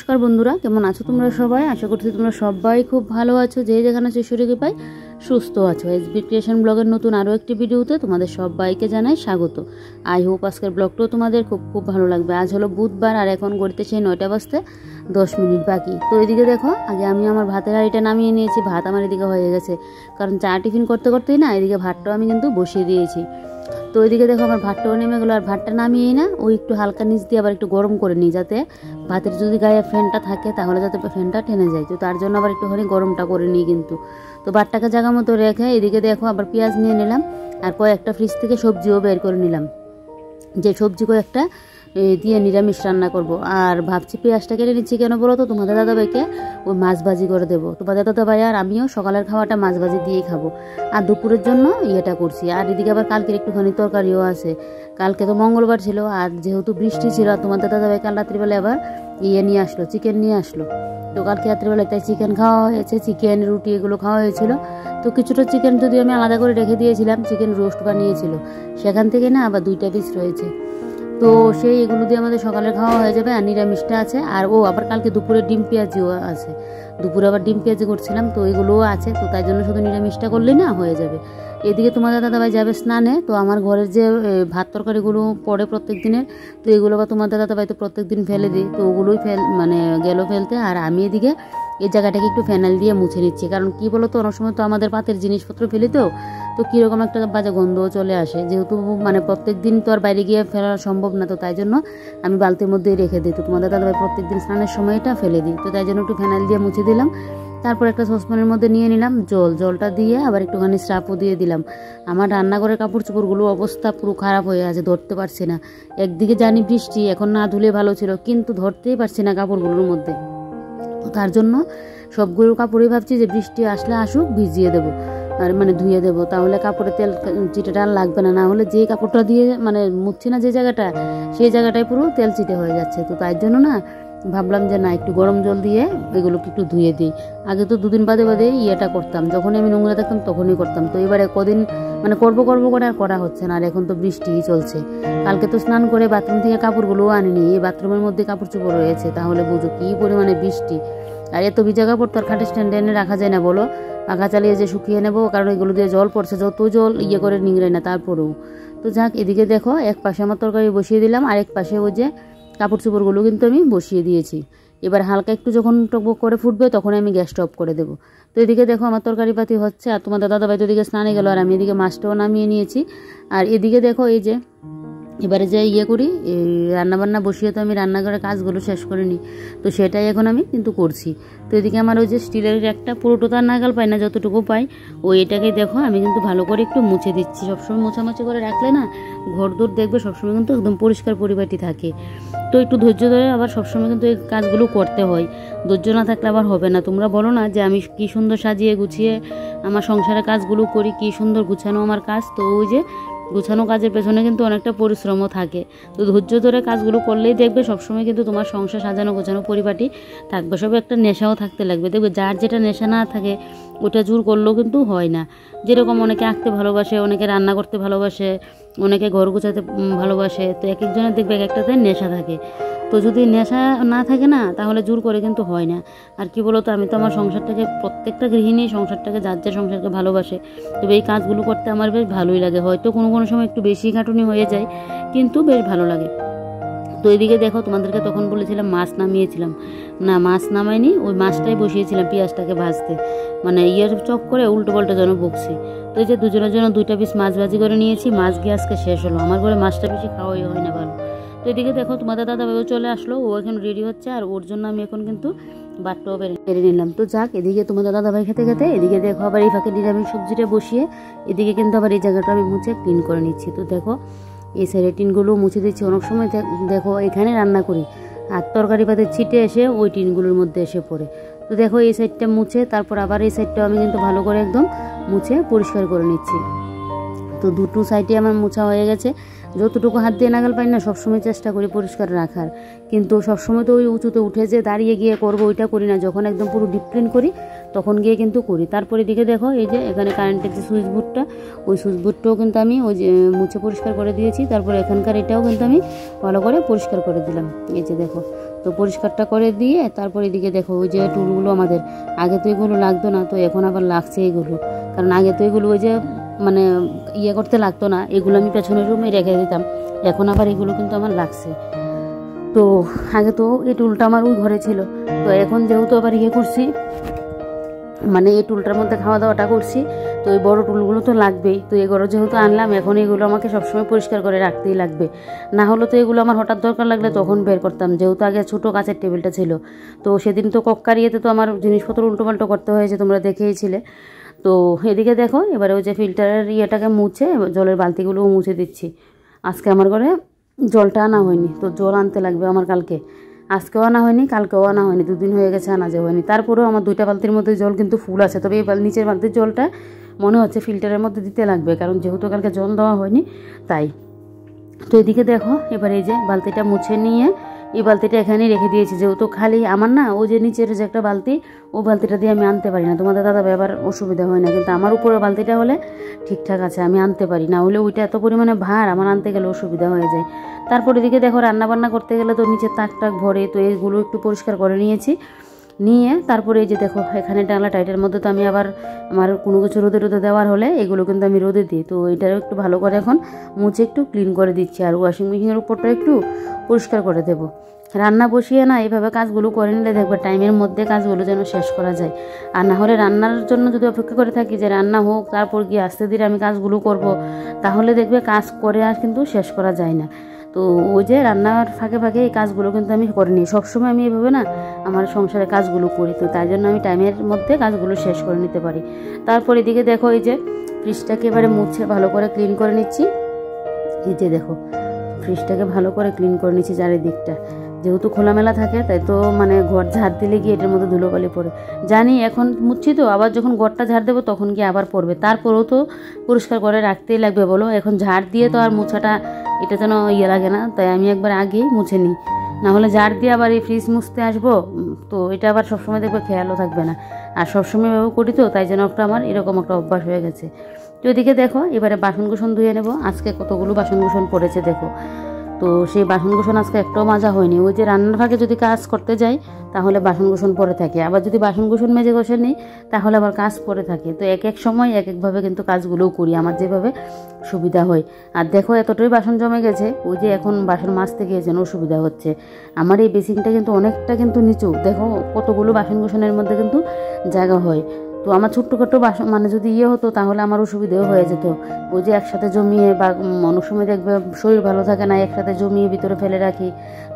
নমস্কার বন্ধুরা, কেমন আছো তোমরা সবাই? আশা করছি তোমরা সবাই খুব ভালো আছো, যে যেখানে আছো ঈশ্বরকে পাই সুস্থ আছো। এসবি ক্রিয়েশন ব্লগের নতুন আরও একটি ভিডিওতে তোমাদের সবাইকে জানাই স্বাগত। আই হোপ আজকের ব্লগটাও তোমাদের খুব খুব ভালো লাগবে। আজ হলো বুধবার আর এখন গড়িতে সেই 9টা বাজতে 10 মিনিট বাকি। তো এদিকে দেখো, আগে আমি আমার ভাতের হাঁড়িটা নামিয়ে নিয়েছি। ভাত আমার এদিকে হয়ে গেছে, কারণ চা টিফিন করতে করতেই না এদিকে ভাতটাও আমি কিন্তু বসিয়ে দিয়েছি। তো ওইদিকে দেখো আমার ভাতটাও নেমে গেলো। আর ভাতটা নামিয়েই না ওই একটু হালকা নিচ দিয়ে আবার একটু গরম করে নিই, যাতে ভাতের যদি গায়ে ফ্যানটা থাকে তাহলে যাতে ফ্যানটা টেনে যায়। তো তার জন্য আবার একটুখানি গরমটা করে নিই কিন্তু। তো ভাতটাকে জায়গা মতো রেখে এদিকে দেখো আবার পেঁয়াজ নিয়ে নিলাম আর কয়েকটা ফ্রিজ থেকে সবজিও বের করে নিলাম, যে সবজি কয়েকটা দিয়ে নিরামিষ রান্না করব। আর ভাবছি পেঁয়াজটা কেটে নিচ্ছি কেন বলো তো, তোমাদের দাদাভাইকে ওই মাছ ভাজি করে দেবো। তোমাদের দাদাভাই আর আমিও সকালের খাওয়াটা মাছ ভাজি দিয়েই খাবো, আর দুপুরের জন্য ইয়েটা করছি। আর এদিকে আবার কালকের একটুখানি তরকারিও আছে। কালকে তো মঙ্গলবার ছিল, আর যেহেতু বৃষ্টি ছিল, আর তোমাদের দাদাভাই কাল রাত্রিবেলা আবার নিয়ে আসলো, চিকেন নিয়ে আসলো। তো কালকে রাত্রিবেলায় তাই চিকেন খাওয়া হয়েছে, চিকেন রুটি এগুলো খাওয়া হয়েছিল। তো কিছুটা চিকেন যদি আমি আলাদা করে রেখে দিয়েছিলাম, চিকেন রোস্ট বানিয়েছিল, সেখান থেকে না আবার 2টা পিস রয়েছে। তো সেই এগুলো দিয়ে আমাদের সকালে খাওয়া হয়ে যাবে। আর নিরামিষটা আছে, আর আবার কালকে দুপুরে ডিম পেঁয়াজিও আছে। দুপুরে আবার ডিম পেঁয়াজি করছিলাম, তো এগুলোও আছে। তো তাই জন্য শুধু নিরামিষটা করলেই না হয়ে যাবে। এদিকে তোমাদের দাদাভাই যাবে স্নানে। তো আমার ঘরের যে ভাত তরকারিগুলো পড়ে প্রত্যেক দিনের, তো এগুলো বা তোমাদের দাদাভাই তো প্রত্যেক দিন ফেলে দিই, তো ওগুলোই গেল ফেলতে। আর আমি এদিকে এই জায়গাটাকে একটু ফেনাইল দিয়ে মুছে নিচ্ছি, কারণ কি বলো তো, অনেক সময় তো আমাদের পাতের জিনিসপত্র ফেলি, তো কীরকম একটা বাজে গন্ধও চলে আসে। যেহেতু প্রত্যেক দিন তো আর বাইরে গিয়ে ফেলা সম্ভব না, তো তাই জন্য আমি বালতির মধ্যেই রেখে দিই। তো তোমাদের দাদাভাই প্রত্যেক দিন স্নানের সময়টা ফেলে দিই, তো তাই জন্য একটু ফেনাইল দিয়ে মুছে দিলাম। তারপর একটা সসপ্যানের মধ্যে নিয়ে নিলাম জলটা দিয়ে আবার একটুখানি স্রাফও দিয়ে দিলাম। আমার রান্নাঘরের কাপড় চোপড়গুলো অবস্থা পুরো খারাপ হয়ে আছে, ধরতে পারছি না। একদিকে জানি বৃষ্টি, এখন না ধুলে ভালো ছিল, কিন্তু ধরতেই পারছি না কাপড়গুলোর মধ্যে। তো তার জন্য সবগুলো কাপড়ই ভাবছি যে বৃষ্টি আসলে আসুক, ভিজিয়ে দেবো আর ধুয়ে দেবো, তাহলে কাপড়ে তেল চিটেটা আর লাগবে না। না হলে যে কাপড়টা দিয়ে মুছছি না যে জায়গাটা, সেই জায়গাটায় পুরো তেল চিটে হয়ে যাচ্ছে। তো তাই জন্য না ভাবলাম যে না, একটু গরম জল দিয়ে এগুলোকে একটু ধুয়ে দিই। আগে তো 2 দিন বাদে বাদে ইয়েটা করতাম, যখনই আমি নোংরা থাকতাম তখনই করতাম। তো এবারে কদিন করবো করে আর করা হচ্ছে না। আর এখন তো বৃষ্টিই চলছে। কালকে তো স্নান করে বাথরুম থেকে কাপড়গুলোও আনিনি, এই বাথরুমের মধ্যে কাপড় চোপড় রয়েছে, তাহলে বুঝো কী পরিমাণে বৃষ্টি। আর এত ভিজা কাপড় তো আর খাটে স্ট্যান্ডে এনে রাখা যায় না বলো, পাখা চালিয়ে যে শুকিয়ে নেবো, কারণ এগুলো দিয়ে জল পড়ছে, যত জল করে নিংড়ায় না তারপরেও। তো যাক, এদিকে দেখো এক পাশে আমার তরকারি বসিয়ে দিলাম, আর এক পাশে ওই যে কাপড় চোপড়গুলো কিন্তু আমি বসিয়ে দিয়েছি। এবার হালকা একটু যখন টকবক করে ফুটবে তখন আমি গ্যাসটা অফ করে দেবো। তো এদিকে দেখো আমার তরকারি পাতি হচ্ছে, আর তোমাদের দাদাভাই তো এদিকে স্নানে গেল, আর আমি এদিকে মাছটাও নামিয়ে নিয়েছি। আর এদিকে দেখো এই যে এবারে যে করি, রান্নাবান্না বসিয়ে তো আমি রান্নাঘরের কাজগুলো শেষ করে নিই, তো সেটাই এখন আমি কিন্তু করছি। তো এদিকে আমার ওই যে স্টিলের একটা পুরোটো তার নাগাল পাই না, যতটুকু পাই এটাকেই দেখো আমি কিন্তু ভালো করে একটু মুছে দিচ্ছি। সবসময় মোছামুছি করে রাখলে না ঘর দূর দেখবে সবসময় কিন্তু একদম পরিষ্কার পরিপাটি থাকে। তো একটু ধৈর্য ধরে আবার সবসময় কিন্তু এই কাজগুলো করতে হয়, ধৈর্য না থাকলে আবার হবে না। তোমরা বলো না যে আমি কি সুন্দর সাজিয়ে গুছিয়ে আমার সংসারের কাজগুলো করি, কি সুন্দর গুছানো আমার কাজ। তো ওই যে গুছানো কাজের পেছনে কিন্তু অনেকটা পরিশ্রমও থাকে। তো ধৈর্য ধরে কাজগুলো করলেই দেখবে সবসময় কিন্তু তোমার সংসার সাজানো গোছানো পরিপাটি থাকবে। সব একটা নেশাও থাকতে লাগবে, দেখবে যার যেটা নেশা না থাকে ওটা জোর করলেও কিন্তু হয় না। যেরকম অনেকে আঁকতে ভালোবাসে, অনেকে রান্না করতে ভালোবাসে, অনেকে ঘর গোছাতে ভালোবাসে, তো এক একজনের দেখবে এক একটাতে নেশা থাকে। তো যদি নেশা না থাকে না, তাহলে জোর করে কিন্তু হয় না। আর কি বলো তো, আমি তো আমার সংসারটাকে, প্রত্যেকটা গৃহিণী সংসারটাকে যার যার সংসারকে ভালোবাসে, তবে এই কাজগুলো করতে আমার বেশ ভালোই লাগে। হয়তো কোনো কোনো সময় একটু বেশি খাটুনি হয়ে যায়, কিন্তু বেশ ভালো লাগে। তো এদিকে দেখো তোমাদেরকে তখন বলেছিলাম মাছ নামিয়েছিলাম, না মাছ নামাইনি, ওই মাছটাই বসিয়েছিলাম পেঁয়াজটাকে ভাজতে, চপ করে উল্টো পাল্টা যেন বকছি। তো এই যে দুজনের জন্য 2টা পিস মাছ ভাজি করে নিয়েছি। মাছ গিয়ে আজকে শেষ হলো, আমার ঘরে মাছটা বেশি খাওয়াই হয় না ভালো। তো এদিকে দেখো তোমাদের দাদাভাইও চলে আসলো, ও এখন রেডি হচ্ছে, আর ওর জন্য আমি এখন কিন্তু বাটটাও বেড়ে নিলাম। তো যাক, এদিকে তোমাদের দাদাভাই খেতে খেতে এদিকে দেখো আবার এই ফাঁকে নিরামিষ সবজিটা বসিয়ে এদিকে কিন্তু আবার এই জায়গাটা আমি মুছে ক্লিন করে নিচ্ছি। তো দেখো এই সাইডের টিনগুলো মুছে দিচ্ছি। অনেক সময় দেখো এখানে রান্না করি আর তরকারি পাতে ছিটে এসে ওই টিনগুলোর মধ্যে এসে পড়ে। তো দেখো এই সাইডটা মুছে তারপর আবার এই সাইডটাও আমি কিন্তু ভালো করে একদম মুছে পরিষ্কার করে নিচ্ছি। তো দুটো সাইডে আমার মোছা হয়ে গেছে। যতটুকু হাত দিয়ে নাগাল পাই না সবসময় চেষ্টা করি পরিষ্কার রাখার, কিন্তু সবসময় তো ওই উঁচুতে উঠে যে দাঁড়িয়ে গিয়ে করবো ওইটা করি না। যখন একদম পুরো ডিপ ক্লিন করি তখন গিয়ে কিন্তু করি। তারপরে দিকে দেখো এই যে এখানে কারেন্টের যে সুইচ বোর্ডটা, ওই সুইচ বোর্ডটাও কিন্তু আমি ওই যে মুছে পরিষ্কার করে দিয়েছি। তারপরে এখানকার এটাও কিন্তু আমি ভালো করে পরিষ্কার করে দিলাম। এই যে দেখো, তো পরিষ্কারটা করে দিয়ে তারপরে এদিকে দেখো ওই যে টুলগুলো আমাদের আগে তো এগুলো লাগতো না, তো এখন আবার লাগছে এগুলো। কারণ আগে তো এগুলো ওই যে মানে ইয়ে করতে লাগতো না, এগুলো আমি পেছনের রুমে রেখে দিতাম, এখন আবার এগুলো কিন্তু আমার লাগছে। তো আগে তো এই টুলটা আমার ওই ঘরে ছিল, তো এখন যেহেতু আবার ইয়ে করছি মানে এই টুলটার মধ্যে খাওয়া দাওয়াটা করছি, তো এই বড় টুলগুলো তো লাগবেই। তো এগুলো যেহেতু আনলাম এখন এগুলো আমাকে সবসময় পরিষ্কার করে রাখতেই লাগবে, না হলে তো এগুলো আমার হঠাৎ দরকার লাগলে তখন বের করতাম। যেহেতু আগে ছোটো কাচের টেবিলটা ছিল, তো সেদিন তো কক্কার ইয়েতে তো আমার জিনিসপত্র উল্টোপাল্টো করতে হয়েছে, তোমরা দেখেইছিলে। তো এদিকে দেখো এবারে ওই যে ফিল্টারের ইয়েটাকে মুছে জলের বালতিগুলোও মুছে দিচ্ছি। আজকে আমার ঘরে জলটা আনা হয়নি, তো জল আনতে লাগবে আমার কালকে। আজকেও আনা হয়নি, কালকেও আনা হয়নি, 2 দিন হয়ে গেছে আনা যে হয়নি। তারপরেও আমার 2টা বালতির মধ্যে জল কিন্তু ফুল আছে, তবে এই নিচের বালতির জলটা মনে হচ্ছে ফিল্টারের মধ্যে দিতে লাগবে, কারণ যেহেতু কালকে জল দেওয়া হয়নি তাই। তো এদিকে দেখো এবার এই যে বালতিটা মুছে নিয়ে এই বালতিটা এখানে রেখে দিয়েছি, যেহেতু খালি আমার না ওই যে নিচের যে একটা বালতি, ও বালতিটা দিয়ে আমি আনতে পারি না। তোমাদের দাদা আবার অসুবিধা হয় না, কিন্তু আমার উপরে বালতিটা হলে ঠিকঠাক আছে, আমি আনতে পারি, না হলে ওইটা এত পরিমাণে ভার আমার আনতে গেলে অসুবিধা হয়ে যায়। তারপর এদিকে দেখো রান্নাবান্না করতে গেলে তো নিচে তাক টাক ভরে, তো এইগুলো একটু পরিষ্কার করে নিয়েছি। নিয়ে তারপরে এই যে দেখো এখানে ডালা টাইটের মধ্যে তো আমি আবার আমার কোনো কিছু রোদে রোদে দেওয়ার হলে এগুলো কিন্তু আমি রোদে দিই, তো এটারও একটু ভালো করে এখন মুছে একটু ক্লিন করে দিচ্ছি। আর ওয়াশিং মেশিনের উপরটা একটু পরিষ্কার করে দেবো। রান্না বসিয়ে না এইভাবে কাজগুলো করে নিলে দেখবে টাইমের মধ্যে কাজগুলো যেন শেষ করা যায়। আর না হলে রান্নার জন্য যদি অপেক্ষা করে থাকি যে রান্না হোক তারপর গিয়ে আস্তে ধীরে আমি কাজগুলো করব, তাহলে দেখবে কাজ করে আর কিন্তু শেষ করা যায় না। তো ওই যে রান্নার ফাঁকে ফাঁকে এই কাজগুলো কিন্তু আমি করে নিই, সবসময় আমি এভাবে না আমার সংসারে কাজগুলো করি, তো তাই জন্য আমি টাইমের মধ্যে কাজগুলো শেষ করে নিতে পারি। তারপর এদিকে দেখো এই যে ফ্রিজটাকে এবারে মুছে ভালো করে ক্লিন করে নিচ্ছি। এই যে দেখো ফ্রিজটাকে ভালো করে ক্লিন করে নিচ্ছি চারিদিকটা, যেহেতু খোলামেলা থাকে তাই তো মানে ঘর ঝাড় দিলে গিয়ে এটার মধ্যে ধুলোবালি পড়ে। জানি এখন মুছছি তো আবার যখন ঘরটা ঝাড় দেবো তখন গিয়ে আবার পড়বে, তারপরেও তো পরিষ্কার করে রাখতেই লাগবে বলো। এখন ঝাড় দিয়ে তো আর মোছাটা এটা যেন ইয়ে লাগে না, তাই আমি একবার আগেই মুছে নিই, না হলে ঝাড় দিয়ে আবার এই ফ্রিজ মুছতে আসবো, তো এটা আবার সবসময় দেখবে খেয়ালও থাকবে না। আর সবসময় ব্যবহার করি তো তাই জন্য একটা আমার এরকম একটা অভ্যাস হয়ে গেছে। তো এদিকে দেখো এবারে বাসন কুসন ধুয়ে নেবো। আজকে কতগুলো বাসন কুসন পড়েছে দেখো, তো সেই বাসন কুসন আজকে একটাও মাজা হয়নি। ওই যে রান্নার ফাঁকে যদি কাজ করতে যাই তাহলে বাসন কুসন পড়ে থাকে, আবার যদি বাসন কুসন মেজে ঘষে নিই তাহলে আবার কাজ পড়ে থাকে। তো এক এক সময় এক একভাবে কিন্তু কাজগুলোও করি আমার যেভাবে সুবিধা হয়। আর দেখো এতটাই বাসন জমে গেছে, ওই যে এখন বাসন মাজতে গিয়ে যেন অসুবিধা হচ্ছে। আমার এই বেসিনটা কিন্তু অনেকটা কিন্তু নিচু, দেখো কতগুলো বাসন কুসনের মধ্যে কিন্তু জায়গা হয়। তো আমার ছোট্টখাটো বাসন মানে যদি ইয়ে হতো তাহলে আমার অসুবিধাও হয়ে যেত। ওই যে একসাথে জমিয়ে বা অনেক সময় দেখবে শরীর ভালো থাকে না, একসাথে জমিয়ে ভিতরে ফেলে রাখি,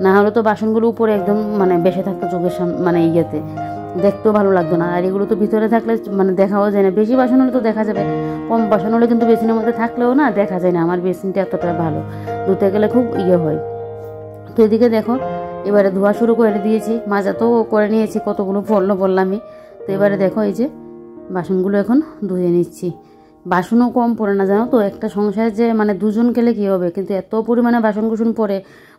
না হলে তো বাসনগুলো উপরে একদম মানে বেসে থাকতো চোখের সামনে, মানে ইয়েতে দেখতেও ভালো লাগতো না। আর এগুলো তো ভিতরে থাকলে মানে দেখাও যায় না, বেশি বাসন হলে তো দেখা যাবে, কম বাসন হলে কিন্তু বেসিনের মধ্যে থাকলেও না দেখা যায় না। আমার বেসিনটা এতটা ভালো, ধুতে গেলে খুব ইয়ে হয়। তো এদিকে দেখো এবারে ধোয়া শুরু করে দিয়েছি, মাজা তো করে নিয়েছি, কতগুলো পড়লো বললামই। তো এবারে দেখো এই যে বাসনগুলো এখন ধুয়ে নিচ্ছি। বাসনও কম পড়ে না জানো তো, একটা সংসারে যে মানে 2 জন গেলে কী হবে, কিন্তু এত পরিমাণে বাসন কুসন পড়ে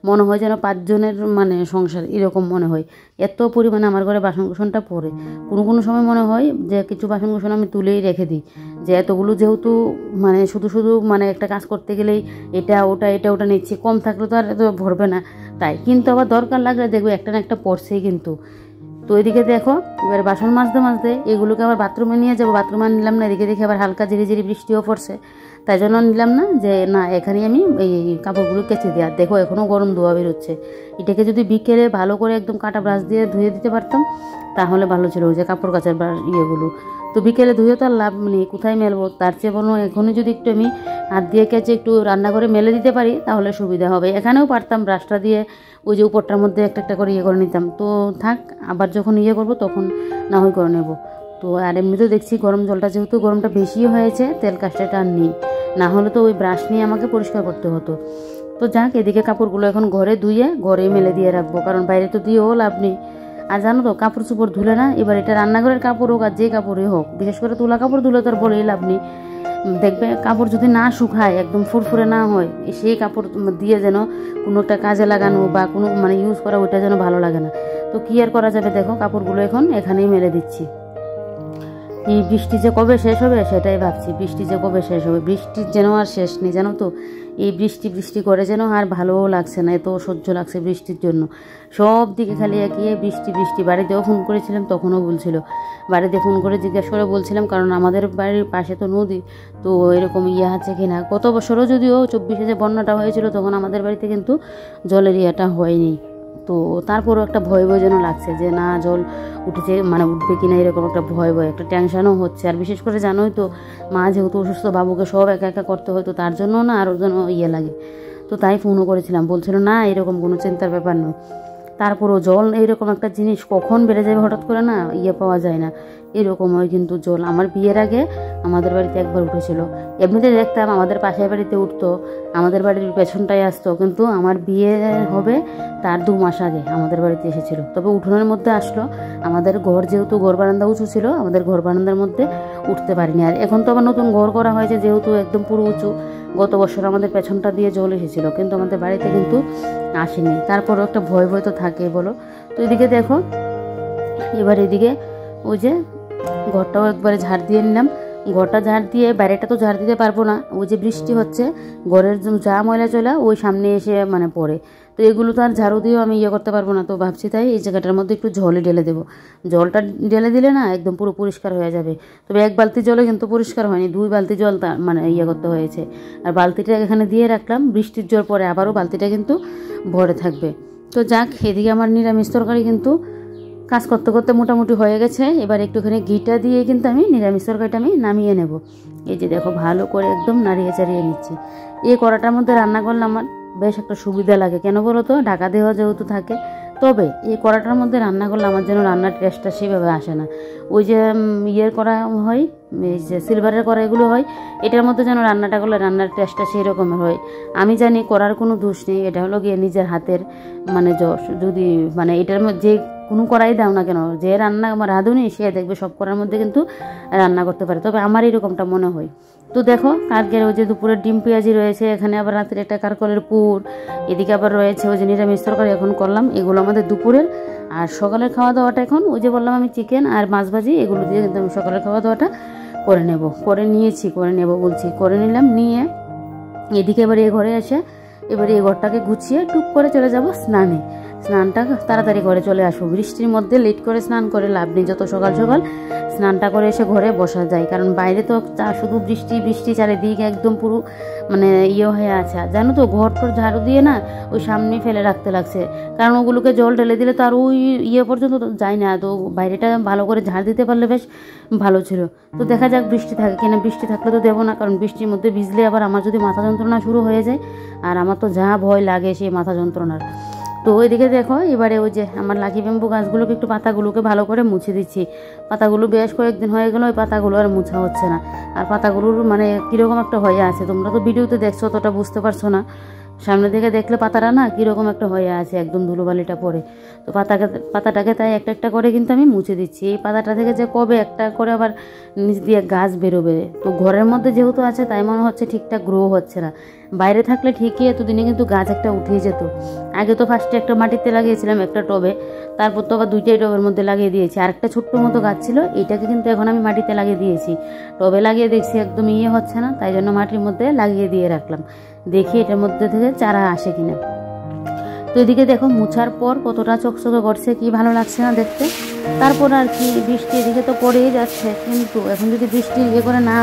মনে হয় যেন 5 জনের মানে সংসার, এরকম মনে হয়। এত পরিমাণে আমার ঘরে বাসন কুসনটা পড়ে, কোনো কোনো সময় মনে হয় যে কিছু বাসন কুসন আমি তুলেই রেখে দিই, যে এতগুলো যেহেতু মানে শুধু শুধু মানে একটা কাজ করতে গেলেই এটা ওটা নিচ্ছি, কম থাকলে তো আর এত ভরবে না তাই। কিন্তু আবার দরকার লাগলে দেখবে একটা না একটা পড়ছেই কিন্তু। তো এদিকে দেখো এবার বাসন মাজতে মাজতে এগুলোকে আবার বাথরুমে নিয়ে যাবো, বাথরুমে নিলাম না, এদিকে দেখে আবার হালকা ঝিরি ঝিরি বৃষ্টিও পড়ছে, তাই জন্য নিলাম না, যে না এখানে আমি এই কাপড়গুলো কেচে দিই। আর দেখো এখনও গরম ধোয়া বেরোচ্ছে, এটাকে যদি বিকেলে ভালো করে একদম কাটা ব্রাশ দিয়ে ধুয়ে দিতে পারতাম তাহলে ভালো ছিল, ওই যে কাপড় কাচার ইয়েগুলো। তো বিকেলে ধুয়ে তো আর লাভ নেই, কোথায় মেলবো, তার চেয়ে বলো এখনই যদি একটু আমি হাত দিয়ে কেচে একটু রান্না করে মেলে দিতে পারি তাহলে সুবিধা হবে। এখানেও পারতাম ব্রাশটা দিয়ে ওই যে উপরটার মধ্যে একটা একটা করে ইয়ে করে নিতাম, তো থাক আবার যখন ইয়ে করবো তখন না হয় করে নেব। তো আর এমনিতেও দেখছি গরম জলটা যেহেতু গরমটা বেশি হয়েছে তেল কাজটা আর নেই, না হলে তো ওই ব্রাশ নিয়ে আমাকে পরিষ্কার করতে হতো। তো যাক এদিকে কাপড়গুলো এখন ঘরে ধুয়ে ঘরেই মেলে দিয়ে রাখবো, কারণ বাইরে তো দিয়েও লাভ নেই। আর জানো তো কাপড় চোপড় ধুলে না, এবার এটা রান্নাঘরের কাপড় হোক আর যে কাপড়ই হোক, বিশেষ করে তুলা কাপড় ধুলে তো আর বলেই লাভ নেই, দেখবে কাপড় যদি না শুকায়, একদম ফুরফুরে না হয়, সেই কাপড় দিয়ে যেন কোনো একটা কাজে লাগানো বা কোনো মানে ইউজ করা, ওইটা যেন ভালো লাগে না। তো কী আর করা যাবে, দেখো কাপড়গুলো এখন এখানেই মেলে দিচ্ছি। এই বৃষ্টি যে কবে শেষ হবে সেটাই ভাবছি, বৃষ্টি যে কবে শেষ হবে, বৃষ্টির যেন আর শেষ নেই জানো তো। এই বৃষ্টি বৃষ্টি করে যেন আর ভালোও লাগছে না, এত সহ্য লাগছে বৃষ্টির জন্য। সব দিকে খালি এগিয়ে বৃষ্টি বৃষ্টি। বাড়িতেও ফোন করেছিলাম, তখনও বলছিল, বাড়িতে ফোন করে জিজ্ঞাসা করে বলছিলাম, কারণ আমাদের বাড়ির পাশে তো নদী, তো এরকম ইয়ে আছে কিনা। গত বছরও যদিও 24-এ যে বন্যাটা হয়েছিল, তখন আমাদের বাড়িতে কিন্তু জলের ইয়েটা হয়নি। তো তারপরও একটা ভয় ভয় যেন লাগছে যে না জল উঠেছে, মানে উঠবে কিনা, এরকম একটা ভয় ভয়, একটা টেনশনও হচ্ছে। আর বিশেষ করে জানোই তো, মা যেহেতু অসুস্থ, বাবুকে সব একা একা করতে হয়, তো তার জন্য না আরও যেন ইয়ে লাগে। তো তাই ফোনও করেছিলাম, বলছিল না এরকম কোনো চিন্তার ব্যাপার নয়। তারপরও জল এইরকম একটা জিনিস কখন বেড়ে যাবে হঠাৎ করে না ইয়ে পাওয়া যায় না, এরকম হয়। কিন্তু জল আমার বিয়ের আগে আমাদের বাড়িতে একবার উঠেছিল। এমনিতে দেখতাম আমাদের পাশের বাড়িতে উঠতো, আমাদের বাড়ির পেছনটাই আসতো, কিন্তু আমার বিয়ে হবে তার 2 মাস আগে আমাদের বাড়িতে এসেছিল। তবে উঠোনের মধ্যে আসলো, আমাদের ঘর যেহেতু ঘর বারান্দা উঁচু ছিল, আমাদের ঘর বারান্দার মধ্যে উঠতে পারিনি। আর এখন তো আবার নতুন ঘর করা হয়েছে, যেহেতু একদম পুরো উঁচু, গত বছর আমাদের পেছনটা দিয়ে জল এসেছিলো, কিন্তু আমাদের বাড়িতে কিন্তু আসেনি। তারপরও একটা ভয় ভয় তো থাকে বলো। তো এদিকে দেখো, এবার এদিকে ওই যে ঘরটাও একবারে ঝাড় দিয়ে নিলাম। ঘরটা ঝাড় দিয়ে, বাইরেটা তো ঝাড় দিতে পারবো না, ওই যে বৃষ্টি হচ্ছে, ঘরের যা ময়লা চলা ওই সামনে এসে মানে পড়ে, তো এগুলো তো আর ঝাড়ু দিয়েও আমি ইয়ে করতে পারবো না। তো ভাবছি তাই এই জায়গাটার মধ্যে একটু জলই ঢেলে দেবো। জলটা ঢেলে দিলে না একদম পুরো পরিষ্কার হয়ে যাবে। তবে 1 বালতি জলে কিন্তু পরিষ্কার হয়নি, 2 বালতি জল মানে ইয়ে করতে হয়েছে। আর বালতিটা এখানে দিয়ে রাখলাম, বৃষ্টির জল পরে আবারও বালতিটা কিন্তু ভরে থাকবে। তো যাক, এদিকে আমার নিরামিষ তরকারি কিন্তু কাজ করতে করতে মোটামুটি হয়ে গেছে। এবার একটুখানি ঘিটা দিয়ে কিন্তু আমি নিরামিষ তরকারিটা আমি নামিয়ে নেব। এই যে দেখো, ভালো করে একদম নাড়িয়ে চাড়িয়ে নিচ্ছি। এই কড়াটার মধ্যে রান্না করলে আমার বেশ একটা সুবিধা লাগে, কেন বলো তো, ঢাকা দেওয়া যেহেতু থাকে। তবে এই কড়াটার মধ্যে রান্না করলে আমার যেন রান্নার টেস্টটা সেভাবে আসে না। ওই যে ইয়ের করা হয়, এই যে সিলভারের কড়া এগুলো হয়, এটার মধ্যে যেন রান্নাটা করলে রান্নার টেস্টটা সেই রকমের হয়। আমি জানি করার কোনো দোষ নেই, এটা হলো গিয়ে নিজের হাতের মানে যশ। যদি মানে এটার মধ্যে কোনো কড়াই দাও না কেন, যে রান্না আমার রাঁধুনি সে দেখবে সব করার মধ্যে কিন্তু রান্না করতে পারে। তবে আমার এরকমটা মনে হয়। তো দেখো, কালকের ওই যে দুপুরের ডিম পেঁয়াজি রয়েছে, এখানে আবার রাতের একটা কারকলের পুর, এদিকে আবার রয়েছে ওই যে নিরামিষ তরকারি এখন করলাম। এগুলো আমাদের দুপুরের। আর সকালের খাওয়া দাওয়াটা এখন ওই যে বললাম আমি চিকেন আর মাছ ভাজি, এগুলো দিয়ে কিন্তু আমি সকালের খাওয়া দাওয়াটা করে নিলাম। নিয়ে এদিকে এবার এই ঘরে এসে এবার এই ঘরটাকে গুছিয়ে টুক করে চলে যাব স্নানে। স্নানটা তাড়াতাড়ি করে চলে আসবো, বৃষ্টির মধ্যে লেট করে স্নান করে লাভ নেই। যত সকাল সকাল স্নানটা করে এসে ঘরে বসা যায়, কারণ বাইরে তো শুধু বৃষ্টি বৃষ্টি, চারিদিকে একদম পুরো মানে ইয়ে হয়ে আছে। জানো তো, ঘর টর ঝাড়ু দিয়ে না ওই সামনে ফেলে রাখতে লাগছে, কারণ ওগুলোকে জল ঢেলে দিলে তো আর ওই ইয়ে পর্যন্ত যায় না। তো বাইরেটা ভালো করে ঝাড় দিতে পারলে বেশ ভালো ছিল। তো দেখা যাক বৃষ্টি থাকে কিনা, বৃষ্টি থাকলে তো দেবো না, কারণ বৃষ্টির মধ্যে ভিজলে আবার আমার যদি মাথা যন্ত্রণা শুরু হয়ে যায়, আর আমার তো যা ভয় লাগে সেই মাথা যন্ত্রণার। তো ওইদিকে দেখো, এবারে ওই যে আমার লাকি ব্যাম্বু গাছগুলোকে একটু পাতাগুলোকে ভালো করে মুছে দিচ্ছি। পাতাগুলো বেশ কয়েকদিন হয়ে গেল, ওই পাতাগুলো আর মুছা হচ্ছে না। আর পাতাগুলোর মানে কীরকম একটা হয়ে আছে, তোমরা তো ভিডিওতে দেখছো, অতটা বুঝতে পারছো না। সামনে থেকে দেখলে পাতাটা না কীরকম একটা হয়ে আছে, একদম ধুলোবালিটা পড়ে। তো পাতাটাকে তাই একটা একটা করে কিন্তু আমি মুছে দিচ্ছি। এই পাতাটা থেকে যে কবে একটা করে আবার নিচ দিয়ে গাছ বেরোবে। তো ঘরের মধ্যে যেহেতু আছে তাই মনে হচ্ছে ঠিকঠাক গ্রো হচ্ছে না। বাইরে থাকলে ঠিকই এতদিনে কিন্তু গাছ একটা উঠেই যেত। আগে তো ফার্স্টে একটা মাটিতে লাগিয়েছিলাম একটা টবে, তারপর তো আবার 2টাই টবের মধ্যে লাগিয়ে দিয়েছি। আর একটা ছোট্ট মতো গাছ ছিল, এটাকে কিন্তু এখন আমি মাটিতে লাগিয়ে দিয়েছি। টবে লাগিয়ে দেখছি একদম ইয়ে হচ্ছে না, তাই জন্য মাটির মধ্যে লাগিয়ে দিয়ে রাখলাম, দেখি এটার মধ্যে থেকে চারা আসে কিনা। তো এদিকে দেখো, মুছার পর কতটা চকচকে করছে, কি ভালো লাগছে না দেখতে। তারপর আর কি, বৃষ্টি এদিকে তো পড়েই যাচ্ছে, কিন্তু এখন যদি বৃষ্টি ইয়ে করে না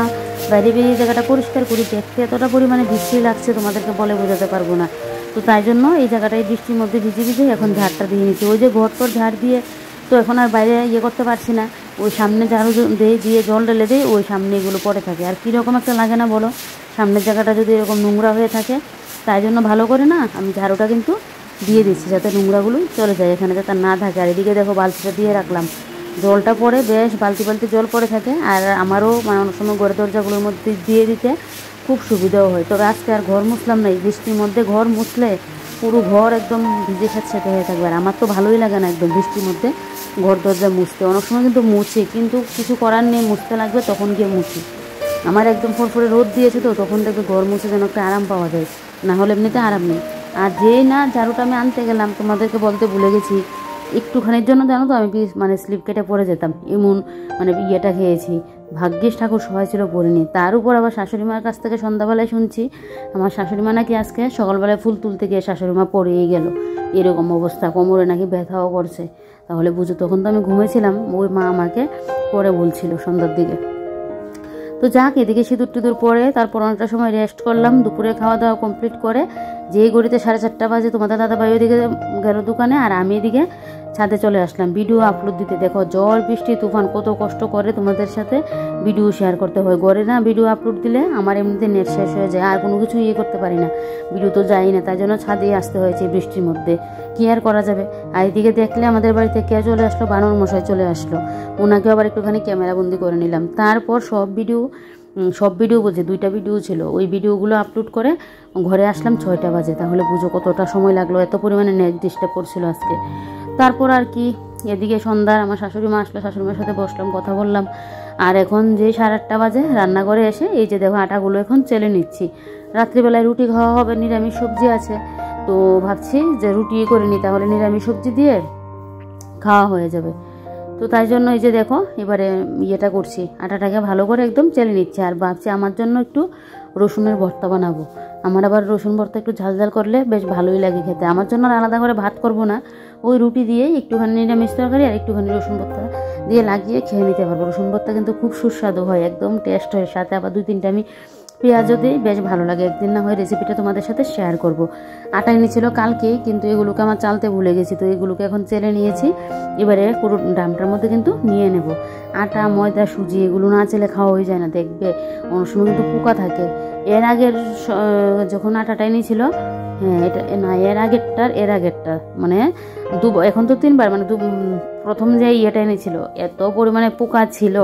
বাইরে বেরিয়ে জায়গাটা পরিষ্কার করি, দেখতে এতটা পরিমাণে বৃষ্টি লাগছে তোমাদেরকে বলে বোঝাতে পারবো না। তো তাই জন্য এই জায়গাটায় বৃষ্টির মধ্যে ভিজে ভিজে এখন ঝাড়টা দিয়ে নিচ্ছি। ওই যে ঘর টর ঝাড় দিয়ে তো এখন আর বাইরে ইয়ে করতে পারছি না, ওই সামনে ঝাড়ু দিয়ে জল ঢেলে দেয়, ওই সামনে এগুলো পড়ে থাকে। আর কীরকম একটা লাগে না বলো, সামনের জায়গাটা যদি এরকম নোংরা হয়ে থাকে। তাই জন্য ভালো করে না আমি ঝাড়ুটা কিন্তু দিয়ে দিচ্ছি, যাতে নোংরাগুলো চলে যায় এখানে, যাতে না থাকে। আর এদিকে দেখো, বালতিটা দিয়ে রাখলাম, জলটা পড়ে বেশ বালতি বালতি জল পড়ে থাকে। আর আমারও মানে অনেক সময় ঘরের দরজাগুলোর মধ্যে দিয়ে দিতে খুব সুবিধাও হয়। তবে আজকে আর ঘর মুছলাম না, এই বৃষ্টির মধ্যে ঘর মুছলে পুরো ঘর একদম ভিজে স্যাঁতস্যাঁতে হয়ে থাকবে। আর আমার তো ভালোই লাগে না একদম বৃষ্টির মধ্যে ঘর দরজা মুছতে। অনেক সময় কিন্তু মুছি, কিন্তু কিছু করার নেই, মুছতে লাগবে তখন গিয়ে মুছি। আমার একদম ফরফরে রোদ দিয়েছে তো, তখন দেখবে ঘর মুছে যেন একটা আরাম পাওয়া যায়, না হলে এমনিতে আরাম নেই। আর যেই না ঝাড়ুটা আমি আনতে গেলাম, তোমাদেরকে বলতে ভুলে গেছি, একটুখানির জন্য জানো তো আমি মানে স্লিপ কেটে পড়ে যেতাম, এমন মানে ইয়েটা খেয়েছি। ভাগ্যিস ঠাকুর সবাই ছিল পড়িনি। তার উপর আবার শাশুড়ি মার কাছ থেকে সন্ধ্যাবেলায় শুনছি আমার শাশুড়ি মা নাকি আজকে সকালবেলায় ফুল তুলতে গিয়ে শাশুড়ি মা পড়েই গেল, এরকম অবস্থা, কোমরে নাকি ব্যথাও করছে। তাহলে বুঝো, তখন তো আমি ঘুমেছিলাম, ওই মা আমাকে পরে বলছিল সন্ধ্যার দিকে। তো যাক, এদিকে সিঁদুর টিঁদুর পরে তারপর অনেকটা সময় রেস্ট করলাম। দুপুরে খাওয়া দাওয়া কমপ্লিট করে যেই গড়িতে 4:30 বাজে তোমাদের দাদাভাই ওইদিকে গেল দোকানে, আর আমি এদিকে ছাদে চলে আসলাম ভিডিও আপলোড দিতে। দেখো ঝড় বৃষ্টি তুফান কত কষ্ট করে তোমাদের সাথে ভিডিও শেয়ার করতে হয়। ঘরে না ভিডিও আপলোড দিলে আমার এমনিতে নেট শেষ হয়ে যায়, আর কোনো কিছু ইয়ে করতে পারি না, ভিডিও তো যাই না, তাই জন্য ছাদেই আসতে হয়েছে বৃষ্টির মধ্যে, কি আর করা যাবে। আর এদিকে দেখলে আমাদের বাড়িতে কে চলে আসলো, বানর মশাই চলে আসলো, ওনাকে আবার একটুখানি ক্যামেরাবন্দি করে নিলাম। তারপর সব ভিডিও বলছে, 2টা ভিডিও ছিল, ওই ভিডিওগুলো আপলোড করে ঘরে আসলাম 6টা বাজে। তাহলে বুঝো কতটা সময় লাগলো, এত পরিমাণে নেট ডিস্টার্ব করছিল আজকে। তারপর আর কি, এদিকে সন্ধ্যার আমার শাশুড়ি মা আসলো, শাশুড়ি মার সাথে বসলাম, কথা বললাম। আর এখন যে 8:30 বাজে, রান্নাঘরে এসে এই যে দেখো আটাগুলো এখন চেলে নিচ্ছি। রাত্রিবেলায় রুটি খাওয়া হবে, নিরামিষ সবজি আছে, তো ভাবছি যে রুটি করে নিই, তাহলে নিরামিষ সবজি দিয়ে খাওয়া হয়ে যাবে। তো তাই জন্য এই যে দেখো এবারে ইয়েটা করছি, আটাটাকে ভালো করে একদম চেলে নিচ্ছে। আর ভাবছি আমার জন্য একটু রসুনের ভর্তা বানাবো। আমার আবার রসুন ভর্তা একটু ঝাল ঝাল করলে বেশ ভালোই লাগে খেতে। আমার জন্য আলাদা করে ভাত করব না, ওই রুটি দিয়ে একটুখানি নিরামিষ তরকারি আর একটুখানি রসুন ভর্তা দিয়ে লাগিয়ে খেয়ে নিতে পারবো। রসুন ভর্তা কিন্তু খুব সুস্বাদু হয়, একদম টেস্ট হয়, সাথে আবার 2-3টা আমি পেঁয়াজও দিই, বেশ ভালো লাগে। একদিন না হয় রেসিপিটা তোমাদের সাথে শেয়ার করব। আটা এনেছিল কালকেই, কিন্তু এগুলোকে আমার চালতে ভুলে গেছি, তো এগুলোকে এখন চেলে নিয়েছি। এবারে পুরো ড্রামটার মধ্যে কিন্তু নিয়ে নেব। আটা ময়দা সুজি এগুলো না চেলে খাওয়া হয়ে যায় না, দেখবে অনেক সময় কিন্তু পোকা থাকে। এর আগের যখন আটাটা এনেছিল, হ্যাঁ এটা না, এর আগেরটার মানে এখন তো 3বার, মানে প্রথম যে ইয়েটা এনেছিল এত পরিমাণে পোকা ছিল,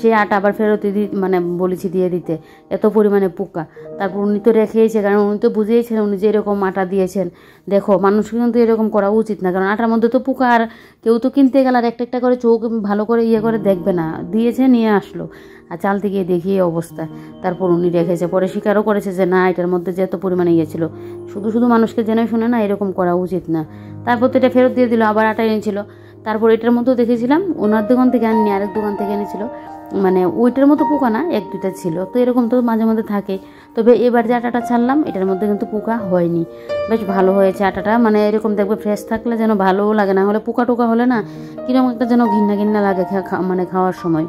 সে আটা আবার ফেরত মানে বলেছি দিয়ে দিতে, এত পরিমাণে পোকা। তারপর উনি তো রেখেইছে, কারণ উনি তো বুঝিয়েছিলেন উনি যে এরকম আটা দিয়েছেন। দেখো মানুষকে কিন্তু এরকম করা উচিত না, কারণ আটার মধ্যে তো পোকা, আর কেউ তো কিনতে গেলে আর একটা করে চোখ ভালো করে ইয়ে করে দেখবে না, দিয়েছে নিয়ে আসলো, আর চালতে গিয়ে দেখি এই অবস্থা। তারপর উনি রেখেছে, পরে স্বীকারও করেছে যে না, এটার মধ্যে যে এত পরিমাণে ইয়ে ছিল। শুধু মানুষকে জেনে শুনে না এরকম করা উচিত না। তারপর তো এটা ফেরত দিয়ে দিল, আবার আটা এনেছিল। তারপর এটার মধ্যেও দেখেছিলাম ওনার দোকান থেকে আনিনি, আরেক দোকান থেকে এনেছিল, মানে ওইটার মতো পোকা না, 1-2টা ছিল। তো এরকম তো মাঝে মধ্যে থাকে। তবে এবার যে আটাটা ছাড়লাম এটার মধ্যে কিন্তু পোকা হয়নি, বেশ ভালো হয়েছে আটাটা। মানে এরকম দেখবে ফ্রেশ থাকলে যেন ভালোও লাগে, না হলে পোকা টোকা হলে না কিরকম একটা যেন ঘিন্না লাগে মানে খাওয়ার সময়।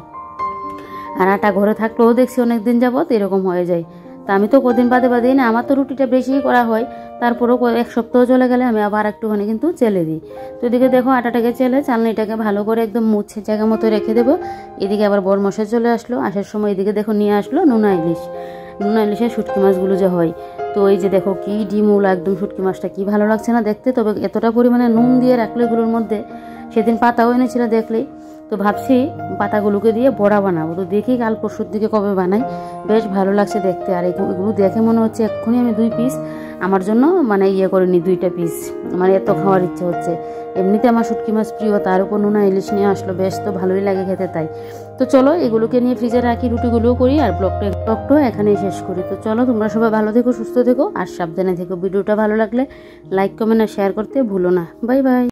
আর আটা ঘরে থাকলেও দেখছি অনেক দিন যাবত এরকম হয়ে যায়। তা আমি তো কদিন বাদে না, আমার তো রুটিটা বেশিই করা হয়, তারপরেও 1 সপ্তাহ চলে গেলে আমি আবার একটুখানি কিন্তু চেলে দিই। তো এদিকে দেখো আটাটাকে চেলে চালনিটাকে ভালো করে একদম মুছে জায়গা মতো রেখে দেবো। এদিকে আবার বড় মশাই চলে আসলো, আসার সময় এদিকে দেখো নিয়ে আসলো নোনা ইলিশের শুটকি মাছগুলো যে হয়। তো এই যে দেখো কি ডিমওলা একদম শুটকি মাছটা, কি ভালো লাগছে না দেখতে। তবে এতটা পরিমাণে নুন দিয়ে রাখলো এগুলোর মধ্যে, সেদিন পাতাও এনেছিল দেখলেই। তো ভাবছি পাতাগুলোকে দিয়ে বড়া বানাবো, তো দেখি কাল পরশুর দিকে কবে বানাই, বেশ ভালো লাগছে দেখতে। আর এগুলো দেখে মনে হচ্ছে এক্ষুনি আমি 2 পিস আমার জন্য মানে ইয়ে করে নিই, 2টা পিস, মানে এত খাওয়ার ইচ্ছে হচ্ছে। এমনিতে আমার শুটকি মাছ প্রিয়, তার উপর নোনা ইলিশ নিয়ে আসলো, বেশ তো ভালোই লাগে খেতে। তাই তো চলো এগুলোকে নিয়ে ফ্রিজে রাখি, রুটিগুলোও করি, আর ব্লগটা এখানেই শেষ করি। তো চলো তোমরা সবাই ভালো থেকো, সুস্থ থেকো, আর সাবধানে থেকো। ভিডিওটা ভালো লাগলে লাইক কমেন্ট আর শেয়ার করতে ভুলো না। Bye bye.